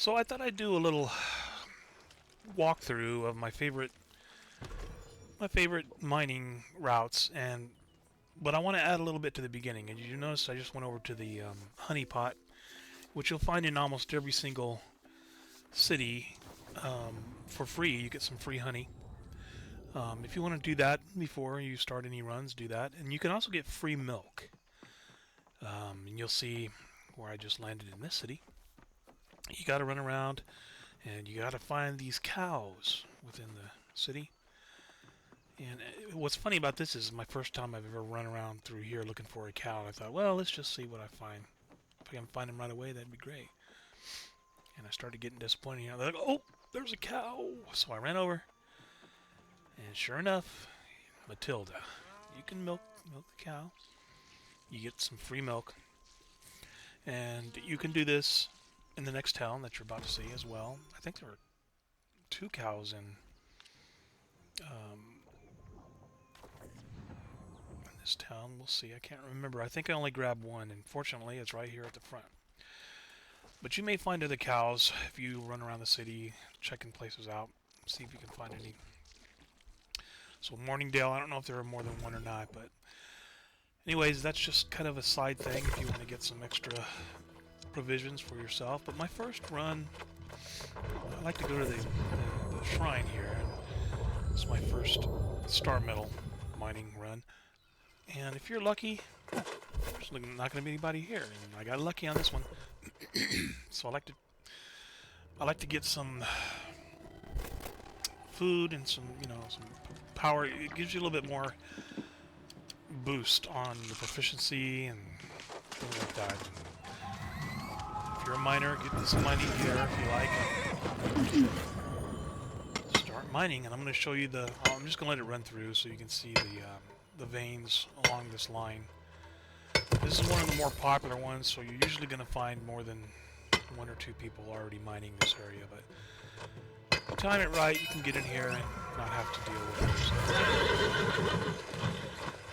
So I thought I'd do a little walkthrough of my favorite mining routes, and but I want to add a little bit to the beginning. And you notice I just went over to the honey pot, which you'll find in almost every single city for free. You get some free honey. If you want to do that before you start any runs, do that. And you can also get free milk. And you'll see where I just landed in this city. You got to run around and you got to find these cows within the city. And what's funny about this is my first time I've ever run around through here looking for a cow. I thought, well, let's just see what I find. If I can find them right away, that'd be great. And I started getting disappointed. You know, like, oh, there's a cow. So I ran over, and sure enough, Matilda, you can milk the cow. You get some free milk, and you can do this in the next town that you're about to see as well. I think there are 2 cows in this town. We'll see. I can't remember. I think I only grabbed one, and fortunately, it's right here at the front. But you may find other cows if you run around the city checking places out. See if you can find any. So Morningdale, I don't know if there are more than one or not, but anyways, that's just kind of a side thing if you want to get some extra provisions for yourself. But my first run, I like to go to the shrine here. It's my first Starmetal mining run. And if you're lucky, there's not going to be anybody here. And I got lucky on this one. So I like to get some food and some power. It gives you a little bit more boost on the proficiency and things like that. If you're a miner, get this mining gear if you like. Start mining, and I'm going to show you I'm just going to let it run through so you can see the veins along this line. This is one of the more popular ones, so you're usually going to find more than 1 or 2 people already mining this area, but if you time it right, you can get in here and not have to deal with it.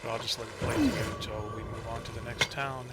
But I'll just let it play through until we move on to the next town.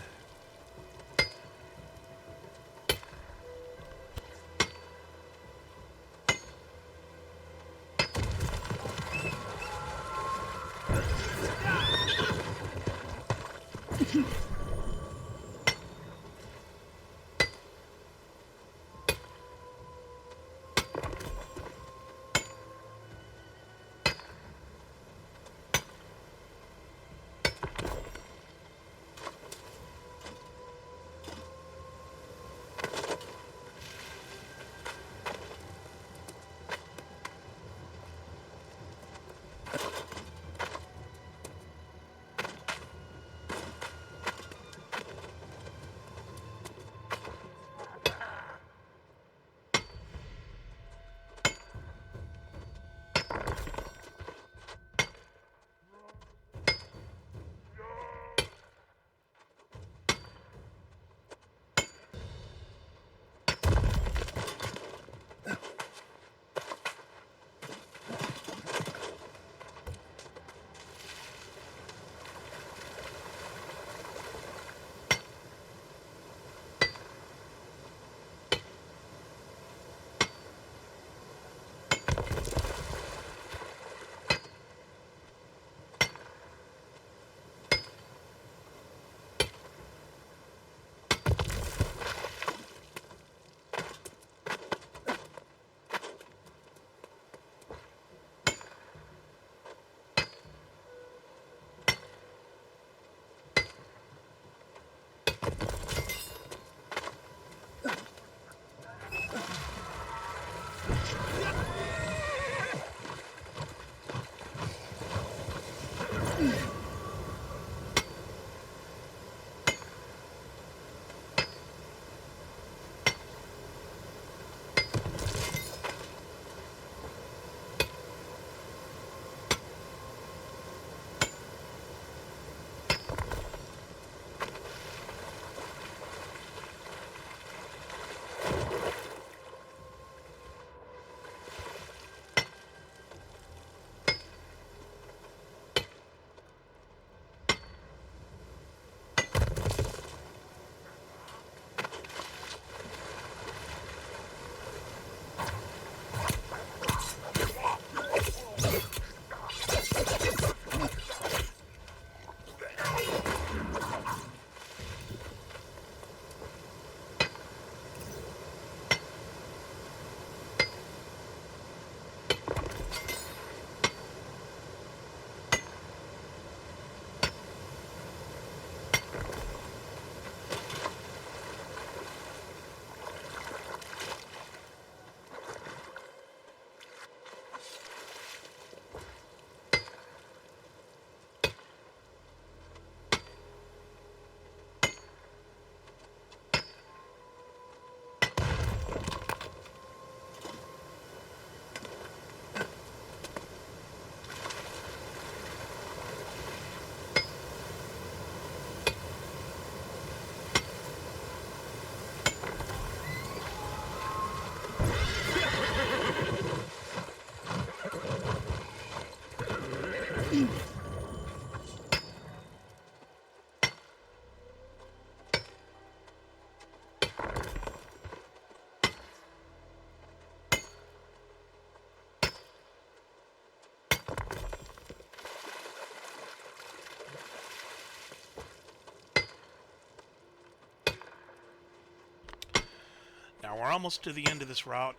Now we're almost to the end of this route.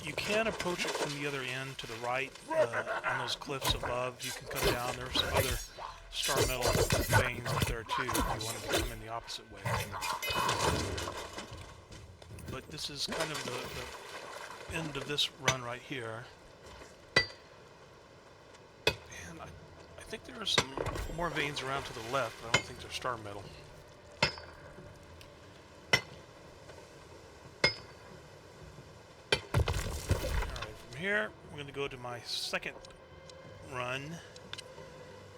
You can approach it from the other end to the right on those cliffs above. You can come down. There's some other Starmetal Veins up there too if you want to come in the opposite way. But this is kind of the end of this run right here. And I think there are some more veins around to the left, but I don't think they're Starmetal. Here, we're going to go to my second run.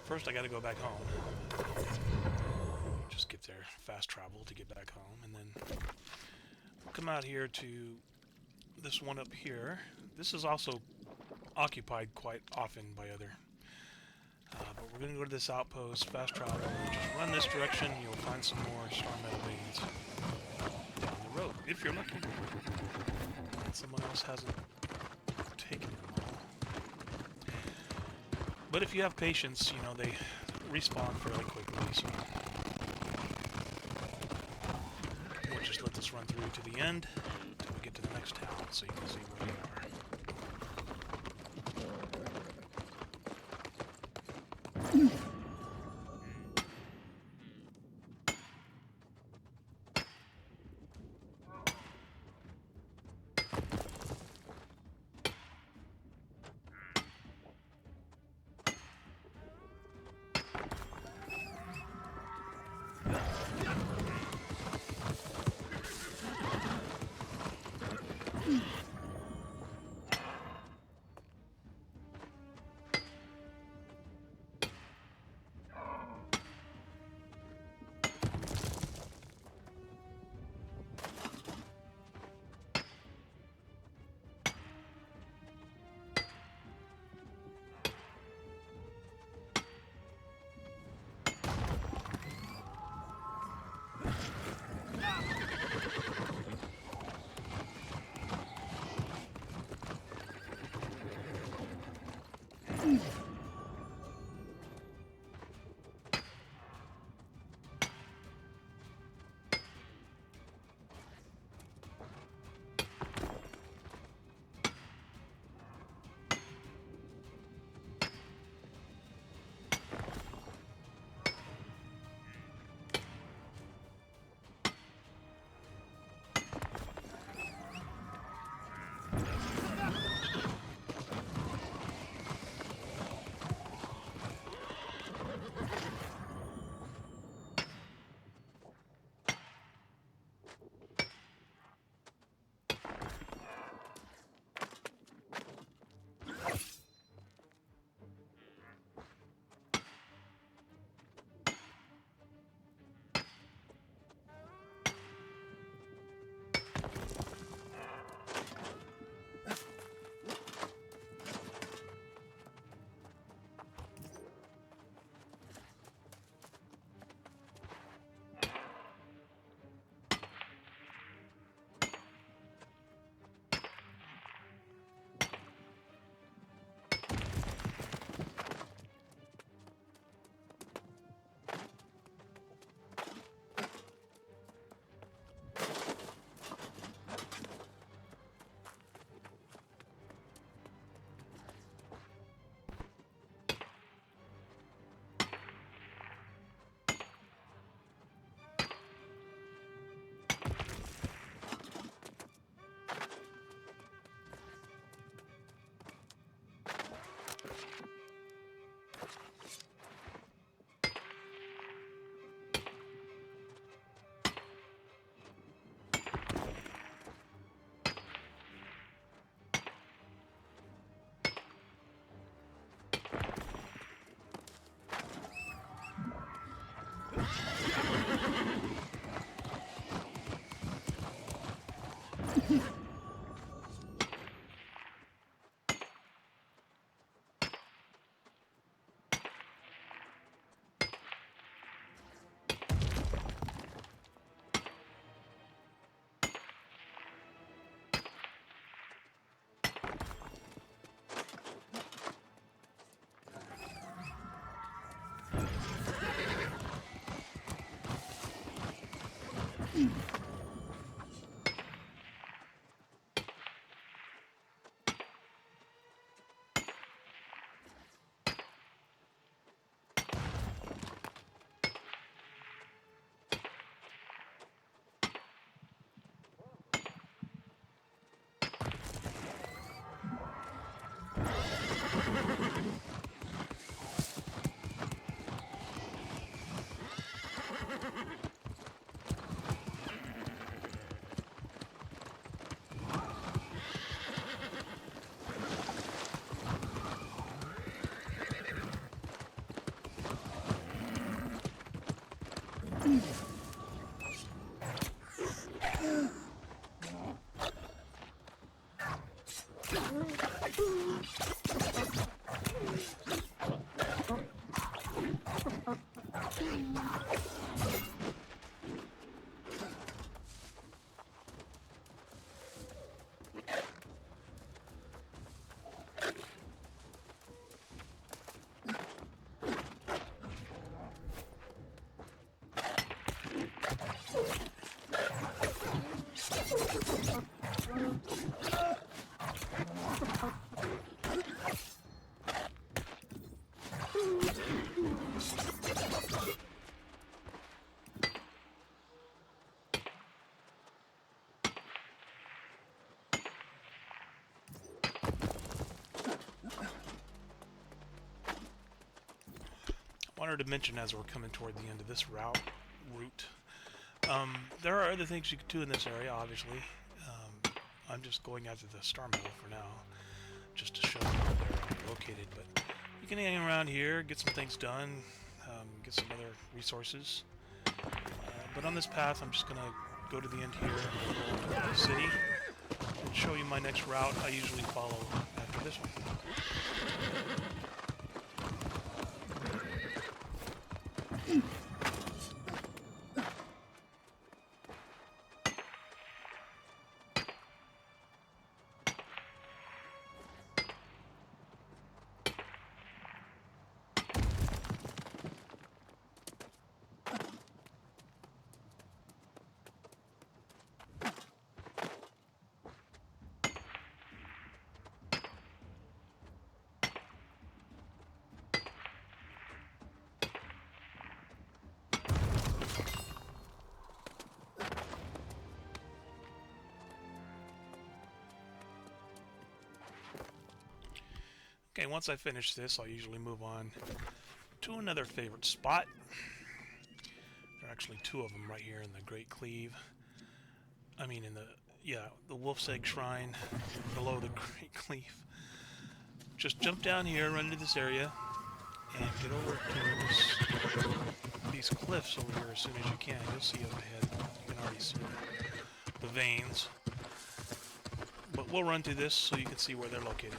First, I got to go back home. Just get there, fast travel to get back home, and then we'll come out here to this one up here. This is also occupied quite often by other. But we're going to go to this outpost, fast travel, just run this direction. You'll find some more Starmetal Veins down the road, if you're lucky. And someone else hasn't taken them all. But if you have patience, you know, they respawn fairly quickly, so we'll just let this run through to the end until we get to the next town so you can see where we are. wanted to mention as we're coming toward the end of this route, there are other things you can do in this area, obviously. I'm just going after the Starmetal for now, just to show you where they're located. But you can hang around here, get some things done, get some other resources. But on this path, I'm just going to go to the end here, go to the city, and show you my next route I usually follow after this one. Okay, once I finish this, I'll usually move on to another favorite spot. There are actually two of them right here in the Great Cleave. I mean, the Wolf's Egg Shrine below the Great Cleave. Just jump down here, run into this area, and get over to these cliffs over here as soon as you can. You'll see up ahead. You can already see the veins. But we'll run through this so you can see where they're located.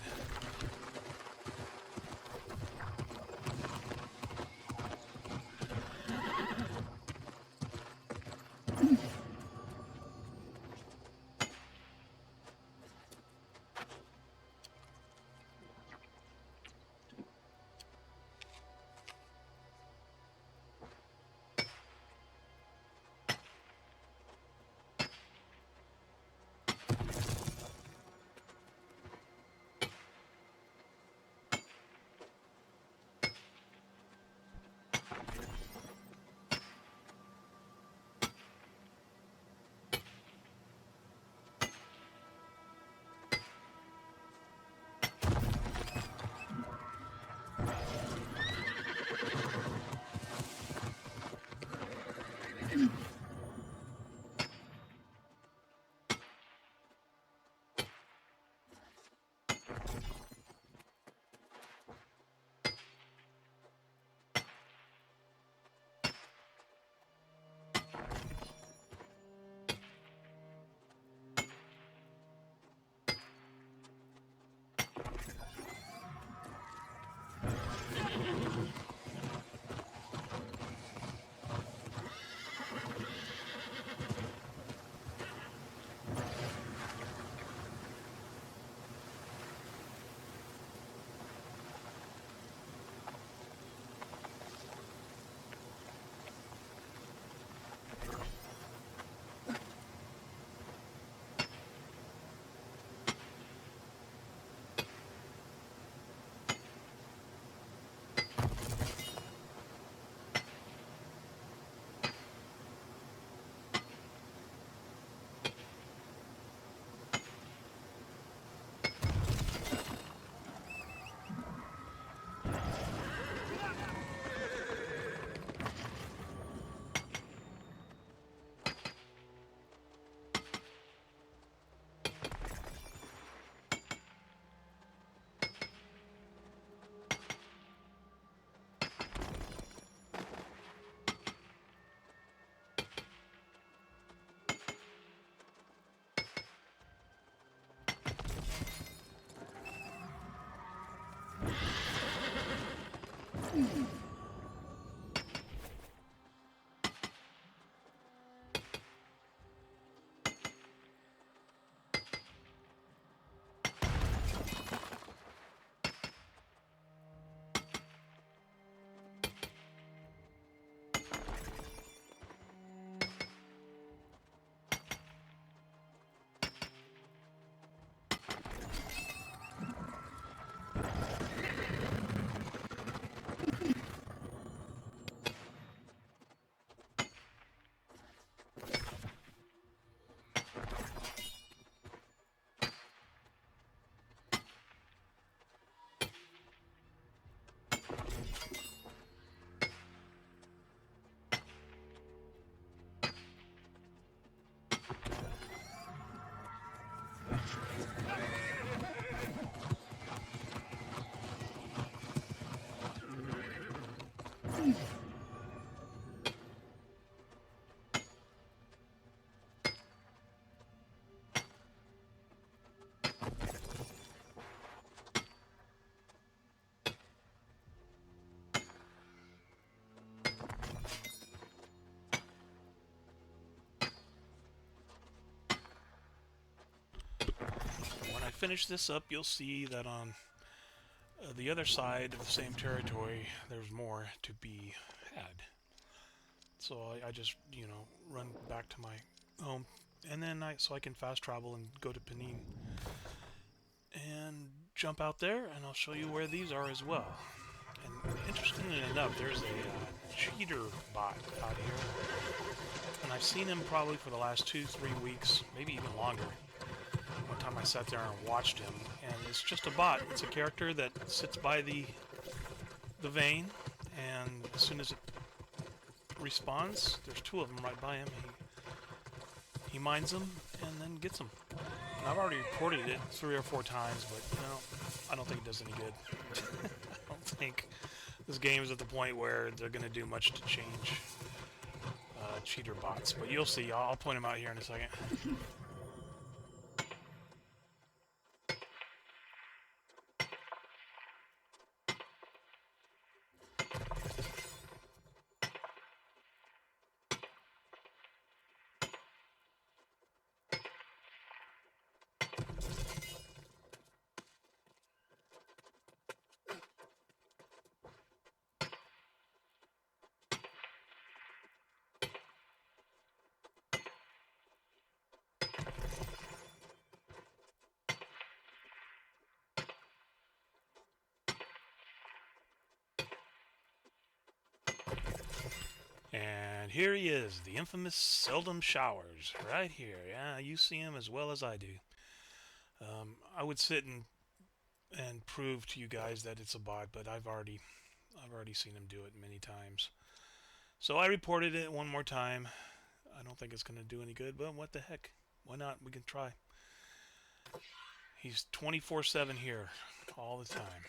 finish this up, you'll see that on the other side of the same territory, there's more to be had. So I just, run back to my home, and then so I can fast travel and go to Panin and jump out there, and I'll show you where these are as well. And interestingly enough, there's a cheater bot out here, and I've seen him probably for the last 2-3 weeks, maybe even longer. One time I sat there and watched him, and it's just a bot. It's a character that sits by the vein, and as soon as it respawns, there's 2 of them right by him. He mines them and then gets them. And I've already reported it 3 or 4 times, but I don't think it does any good. I don't think this game is at the point where they're going to do much to change cheater bots. But you'll see. I'll point them out here in a second. And here he is, the infamous Seldom Showers, right here. Yeah, you see him as well as I do. I would sit and prove to you guys that it's a bot, but I've already seen him do it many times. So I reported it one more time. I don't think it's going to do any good, but what the heck? Why not? We can try. He's 24/7 here, all the time.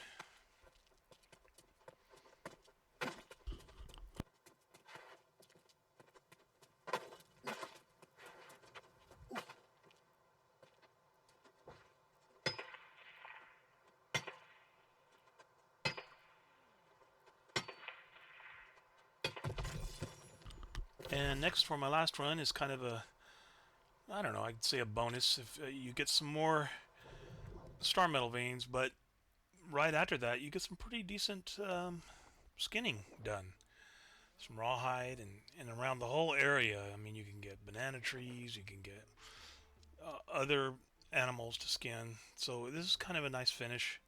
And next for my last run is kind of a, I don't know, I'd say a bonus if you get some more Starmetal Veins, but right after that you get some pretty decent skinning done. Some rawhide and around the whole area. I mean, you can get banana trees, you can get other animals to skin. So this is kind of a nice finish.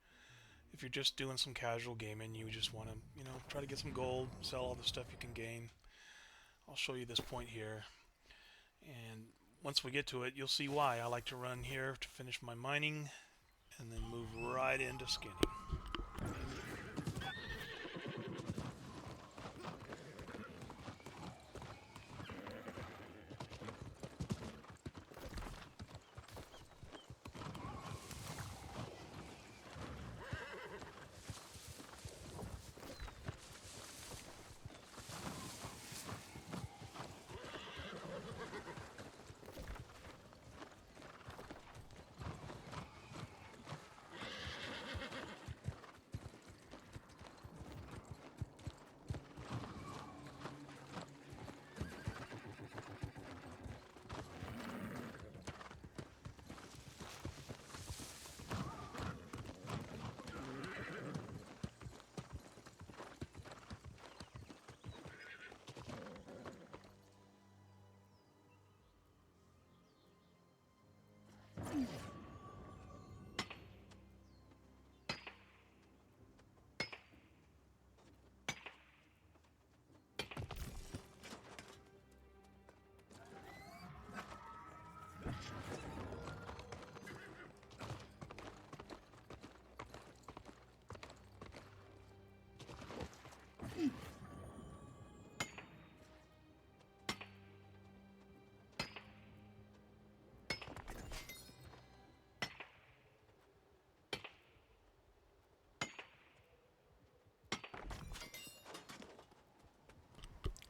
If you're just doing some casual gaming, you just want to, try to get some gold, sell all the stuff you can gain. I'll show you this point here. And once we get to it, you'll see why I like to run here to finish my mining and then move right into skinning.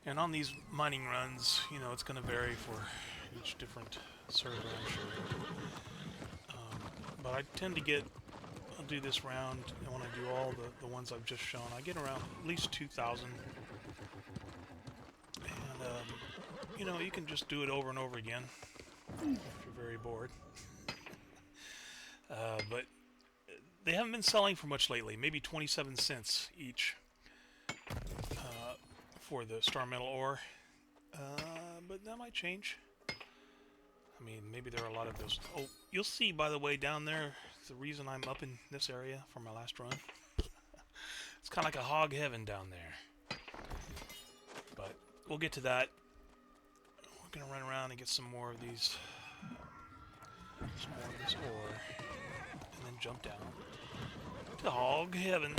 And on these mining runs, it's going to vary for each different server, I'm sure. But I tend to I'll do this round, and when I do all the ones I've just shown, I get around at least 2,000. And, you can just do it over and over again if you're very bored. But they haven't been selling for much lately. Maybe 27 cents each for the Starmetal ore. But that might change. I mean, maybe there are a lot of those. Oh, you'll see, by the way, down there, the reason I'm up in this area for my last run. It's kind of like a hog heaven down there. But we'll get to that. We're going to run around and get some more of these. Some more of this ore. And then jump down to hog heaven.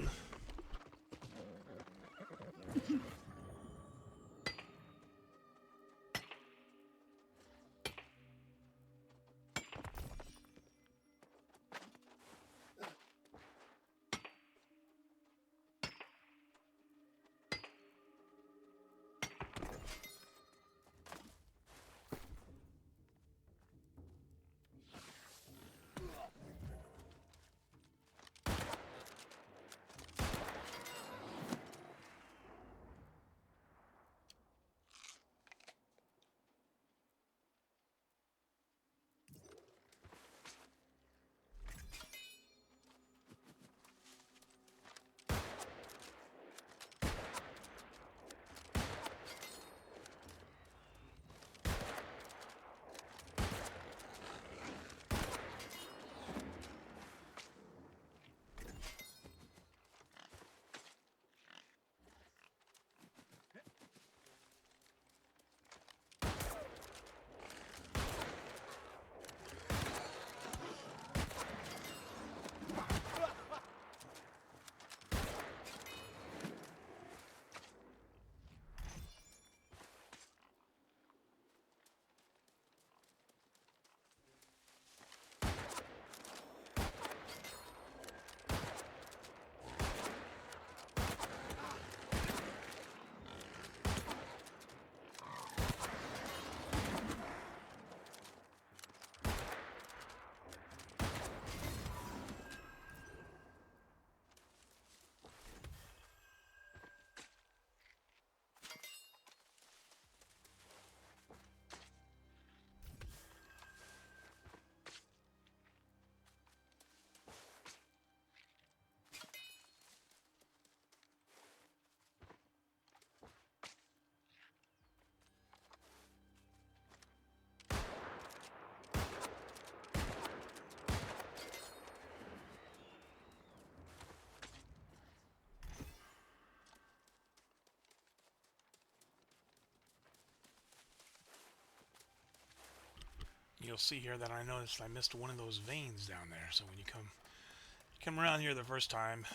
You'll see here that I noticed I missed one of those veins down there. So when you come around here the first time,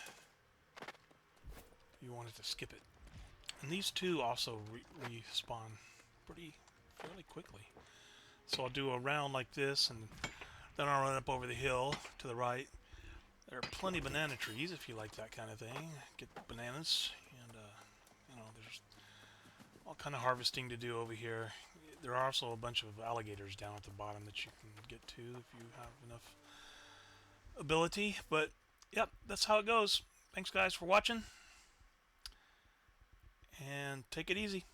you wanted to skip it. And these two also respawn fairly quickly. So I'll do a round like this, and then I'll run up over the hill to the right. There are plenty of banana trees if you like that kind of thing. Get bananas, and there's all kind of harvesting to do over here. There are also a bunch of alligators down at the bottom that you can get to if you have enough ability. But yep, that's how it goes. Thanks guys for watching, and take it easy.